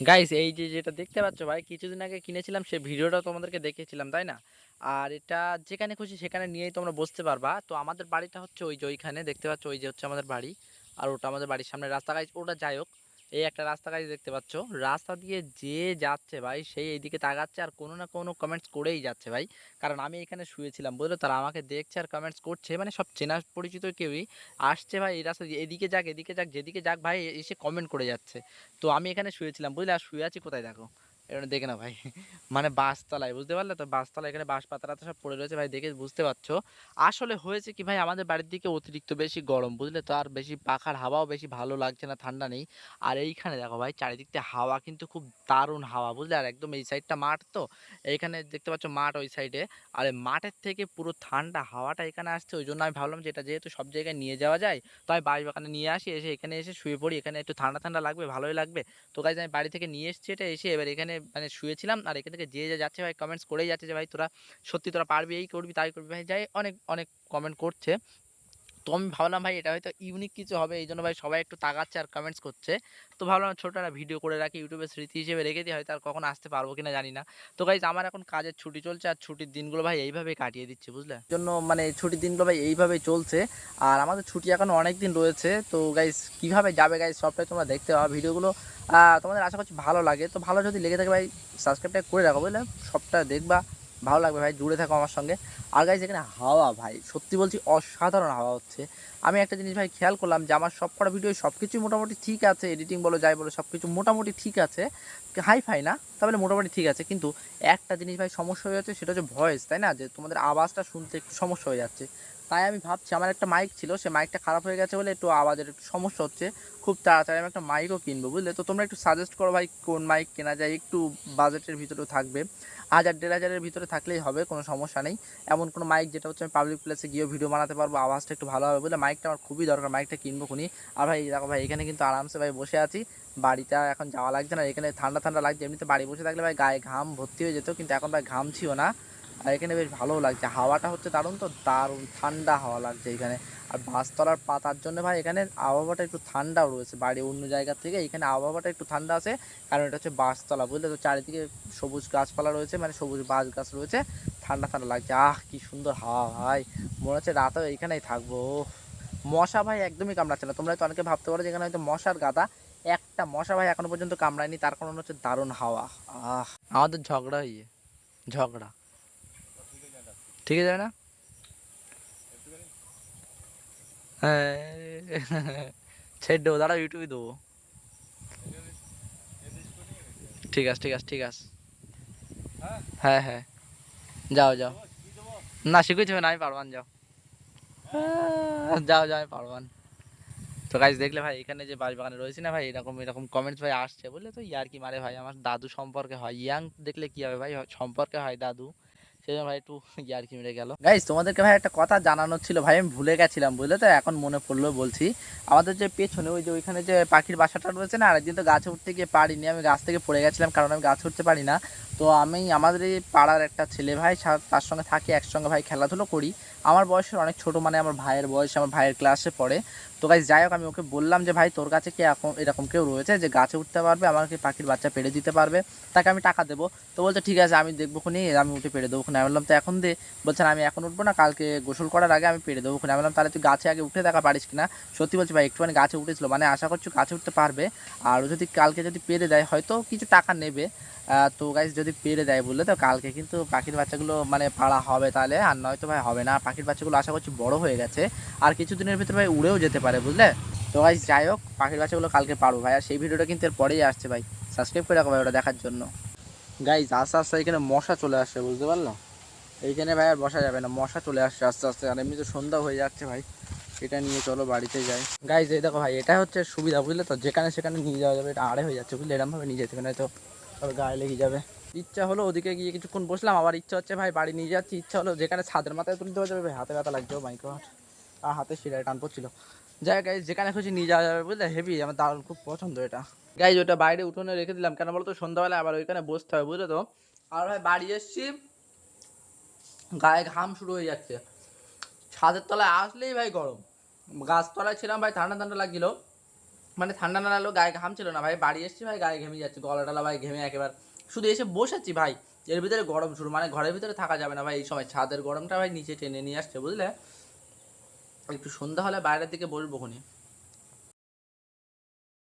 Guys এই যে যেটা দেখতে পাচ্ছ ভাই কিছুদিন আগে কিনেছিলাম সে ভিডিওটা তোমাদেরকে দেখিয়েছিলাম তাই না। আর এটা যেখানে খুশি সেখানে নিয়েই তোমরা বসতে পারবা। তো আমাদের বাড়িটা হচ্ছে ওই যে ওইখানে দেখতে পাচ্ছ, ওই যে হচ্ছে আমাদের বাড়ি। আর ওটা আমাদের বাড়ির সামনে রাস্তা গাইস, ওটা যাই হোক। এই একটা রাস্তা গাইস দেখতে পাচ্ছ, রাস্তা দিয়ে যে যাচ্ছে ভাই সেই এইদিকে তাকাচ্ছে আর কোনো না কোনো কমেন্টস করেই যাচ্ছে ভাই। কারণ আমি এখানে শুয়েছিলাম বুঝলো, তারা আমাকে দেখছে আর কমেন্টস করছে, মানে সব চেনা পরিচিত কেউই আসছে ভাই এই রাস্তা দিয়ে, এদিকে যাক এদিকে যাক যেদিকে যাক ভাই এসে কমেন্ট করে যাচ্ছে। তো আমি এখানে শুয়েছিলাম বুঝলে, আর শুয়ে আছি কোথায় দেখো, এখানে দেখে না ভাই মানে বাসতলায়, বুঝতে পারলে তো, বাসতলায় এখানে বাঁশ পাতা টাতা সব পড়ে রয়েছে ভাই, দেখে বুঝতে পারছো। আসলে হয়েছে কি ভাই, আমাদের বাড়ির দিকে অতিরিক্ত বেশি গরম বুঝলে তো, আর বেশি পাখার হাওয়াও বেশি ভালো লাগছে না, ঠান্ডা নেই। আর এইখানে দেখো ভাই চারিদিক থেকে হাওয়া কিন্তু খুব দারুণ হাওয়া বুঝলে, আর একদম এই সাইডটা মাঠ তো, এইখানে দেখতে পাচ্ছ মাঠ ওই সাইডে। আর এই মাঠের থেকে পুরো ঠান্ডা হাওয়াটা এখানে আসছে, ওই জন্য আমি ভাবলাম যে এটা যেহেতু সব জায়গায় নিয়ে যাওয়া যায়, তো আমি বাগানে নিয়ে আসি, এসে এখানে এসে শুয়ে পড়ি, এখানে একটু ঠান্ডা ঠান্ডা লাগবে, ভালোই লাগবে। তো গাইজ আমি বাড়ি থেকে নিয়ে এসেছি এটা, এসে এবার এখানে মানে শুয়েছিলাম, আর এখান থেকে যে যে যাচ্ছে ভাই কমেন্টস করেই যাচ্ছে যে ভাই তোরা সত্যি তোরা পারবি, এই করবি তাই করবি ভাই, যাই অনেক অনেক কমেন্ট করছে। তো আমি ভাবলাম ভাই এটা হয়তো ইউনিক কিছু হবে, এই জন্য ভাই সবাই একটু তাকাচ্ছে আর কমেন্টস করছে। তো ভাবলাম ছোট একটা ভিডিও করে রাখি, ইউটিউবে স্মৃতি হিসেবে রেখে দিই, হয়তো আর কখন আসতে পারবো কিনা জানি না। তো গাইজ আমার এখন কাজের ছুটি চলছে, আর ছুটির দিনগুলো ভাই এইভাবেই কাটিয়ে দিচ্ছে বুঝলে, জন্য মানে ছুটির দিনগুলো ভাই এইভাবেই চলছে। আর আমাদের ছুটি এখন অনেক দিন রয়েছে, তো গাইজ কীভাবে যাবে গাইজ সবটাই তোমরা দেখতে পাবে ভিডিওগুলো। তোমাদের আশা করছি ভালো লাগে, তো ভালো যদি লেগে থাকে ভাই সাবস্ক্রাইবটা করে রাখো বুঝলে, সবটা দেখবা, ভালো লাগবে ভাই, জুড়ে থাকো আমার সঙ্গে। আর গাইজ এখানে হাওয়া ভাই সত্যি বলছি অসাধারণ হাওয়া হচ্ছে। আমি একটা জিনিস ভাই খেয়াল করলাম যে আমার সব কটা ভিডিও সব কিছুই মোটামুটি ঠিক আছে, এডিটিং বলো যাই বলো সব কিছু মোটামুটি ঠিক আছে, হাই ফাই না, তাহলে মোটামুটি ঠিক আছে। কিন্তু একটা জিনিস ভাই সমস্যা হয়ে যাচ্ছে, সেটা হচ্ছে ভয়েস, তাই না, যে তোমাদের আওয়াজটা শুনতে একটু সমস্যা হয়ে যাচ্ছে। তাই আমি ভাবছি, আমার একটা মাইক ছিল, সে মাইকটা খারাপ হয়ে গেছে বলে একটু আওয়াজের একটু সমস্যা হচ্ছে। খুব তাড়াতাড়ি আমি একটা মাইকও কিনবো বুঝলে, তো তোমরা একটু সাজেস্ট করো ভাই কোন মাইক কেনা যায়, একটু বাজেটের ভিতরেও থাকবে, 1000-1500-এর ভিতরে থাকলেই হবে, কোনো সমস্যা নেই। এমন কোনো মাইক যেটা হচ্ছে আমি পাবলিক প্লেসে গিয়েও ভিডিও বানাতে পারবো, আওয়াজটা একটু ভালো হবে বলে মাইকটা আমার খুবই দরকার, মাইকটা কিনবো খুনি। আর ভাই দেখো ভাই এখানে কিন্তু আরামসে ভাই বসে আছি, বাড়িটা এখন যাওয়া লাগছে না, এখানে ঠান্ডা ঠান্ডা লাগছে, এমনিতে বাড়ি বসে থাকলে ভাই গায়ে ঘাম ভর্তি হয়ে যেত, কিন্তু এখন ভাই ঘামছিও না। আর এখানে বেশ ভালোও লাগছে, হাওয়াটা হচ্ছে দারুণ, তো দারুণ ঠান্ডা হাওয়া লাগছে এখানে। আর বাসতলার পাতার জন্য ভাই এখানে আবহাওয়াটা একটু ঠান্ডাও রয়েছে, বাড়ি অন্য জায়গা থেকে এখানে আবহাওয়াটা একটু ঠান্ডা আছে, কারণ এটা হচ্ছে বাসতলা বুঝলে তো, চারিদিকে সবুজ গাছপালা রয়েছে, মানে সবুজ বাঁশ গাছ রয়েছে, ঠান্ডা ঠান্ডা লাগছে। কি সুন্দর হাওয়া ভাই, মনে হচ্ছে রাতেও এইখানেই থাকবো। মশা ভাই একদমই কামড়াচ্ছে না, তোমরা তো অনেকে ভাবতে পারো যেখানে হয়তো মশার গাদা, একটা মশা ভাই এখনো পর্যন্ত কামড়ায়নি, তার কারণ হচ্ছে দারুণ হাওয়া। আমাদের ঝগড়া হইয়ে ঝগড়া ঠিক আছে না। হ্যাঁ ছেড়ে দেবো, দাঁড়া ইউটিউবে দেবো। ঠিক আছে ঠিক আছে ঠিক আছে। হ্যাঁ হ্যাঁ, যাও যাও। না শিখেছি না, আমি পারবান, যাও। যাও যাও, আমি পারবান। তো গাইজ দেখলে ভাই এখানে যে বাগানে রয়েছে না ভাই, এরকম এরকম কমেন্টস ভাই আসছে বললে তো, ইয়ার কি মারে ভাই, আমার দাদু সম্পর্কে হয়, ইয়াং দেখলে কি হবে ভাই, সম্পর্কে হয় দাদু, সেই জন্য ভাই একটু ইয়ার কি মেরে গেল। গাইজ তোমাদেরকে ভাই একটা কথা জানানোর ছিল ভাই, আমি ভুলে গেছিলাম বুঝলে তো, এখন মনে পড়লো বলছি। আমাদের যে পেছনে ওই যে ওইখানে যে পাখির বাসাটা রয়েছে না, আরেকদিন তো গাছে উঠতে গিয়ে পারিনি, আমি গাছ থেকে পড়ে গেছিলাম, কারণ আমি গাছে উঠতে পারি না। তো আমি আমাদের এই পাড়ার একটা ছেলে ভাই, তার সঙ্গে থাকি, একসঙ্গে ভাই খেলাধুলো করি। আমার বয়সের অনেক ছোট, মানে আমার ভাইয়ের বয়স, আমার ভাইয়ের ক্লাসে পড়ে। তো গাইজ যাই হোক, আমি ওকে বললাম যে ভাই তোর কাছে কি এখন এরকম কেউ রয়েছে যে গাছে উঠতে পারবে, আমাকে পাখির বাচ্চা পেড়ে দিতে পারবে, তাকে আমি টাকা দেবো। তো বলছে ঠিক আছে আমি দেখবো খুনি, আমি উঠে পেড়ে দেবো খুনি। আমি বললাম তো এখন দে, বলছেন আমি এখন উঠবো না, কালকে গোসল করার আগে আমি পেড়ে দেবো খুনি। আমি বললাম তাহলে তুই গাছে আগে উঠে দেখা পারিস কিনা। সত্যি বলছি ভাই একটুখানি গাছে উঠেছিল, মানে আশা করছি গাছে উঠতে পারবে। আর ও যদি কালকে যদি পেরে দেয় হয়তো কিছু টাকা নেবে। তো গাইজ যদি পেরে দেয় বললে তো কালকে কিন্তু পাখির বাচ্চাগুলো মানে পাড়া হবে তাহলে, আর নয়তো ভাই হবে না, পাখির বাচ্চাগুলো আশা করছি বড় হয়ে গেছে, আর কিছুদিনের ভিতরে ভাই উড়েও যেতে পারে বুঝলে। তো গাইজ যাই হোক, পাখির বাচ্চাগুলো কালকে পারবো ভাই, আর সেই ভিডিওটা কিন্তু এর পরেই আসছে ভাই, সাবস্ক্রাইব করে রাখো ভাই ওটা দেখার জন্য। গাইজ আস্তে আস্তে এখানে মশা চলে আসছে বুঝতে পারলো, এইখানে ভাই আর বসা যাবে না, মশা চলে আসছে আস্তে আস্তে, আর এমনি তো সন্ধ্যা হয়ে যাচ্ছে ভাই, এটা নিয়ে চলো বাড়িতে যাই। গাইজ এই দেখো ভাই এটা হচ্ছে সুবিধা বুঝলে তো, যেখানে সেখানে নিয়ে যাওয়া যাবে, এটা আড়ে হয়ে যাচ্ছে বুঝলে, এরমভাবে নিয়ে যেতে হবে, তো তবে গায়ে লেগে যাবে। ইচ্ছা হলো ওদিকে গিয়ে কিছুক্ষণ বসলাম, আবার ইচ্ছা হচ্ছে ভাই বাড়ি নিয়ে যাচ্ছি, ইচ্ছা হলো যেখানে ছাদের মাথায় তুলতে হয়ে যাবে ভাই, হাতে ব্যথা লাগছে, মাইক আর হাতে শিরায় টান পড়ছিল। যাই গাইজ যেখানে খুশি নিয়ে যাওয়া যাবে বুঝলে, হেভি আমার দারুণ খুব পছন্দ এটা। গাইজ ওটা বাইরে উঠোনে রেখে দিলাম, কেন বলো তো সন্ধ্যাবেলা আবার ওইখানে বসতে হবে বুঝলে তো। আর ভাই বাড়ি এসছি, গায়ে ঘাম শুরু হয়ে যাচ্ছে, ছাদের তলায় আসলেই ভাই গরম, গাছতলায় ছিলাম ভাই ঠান্ডা ঠান্ডা লাগছিল, মানে ঠান্ডা না লাগলেও গায়ে ঘাম ছিল না ভাই, বাড়ি এসেছি ভাই গায়ে ঘেমে যাচ্ছে, গলা টলা ভাই ঘেমে একেবারে, শুধু এসে বসেছি ভাই, এর ভিতরে গরম শুরু, মানে ঘরের ভিতরে থাকা যাবে না ভাই এই সময়, ছাদের গরমটা ভাই নিচে টেনে নিয়ে আসছে বুঝলে, একটু সন্ধ্যা হলে বাইরের দিকে বসবো খুনি।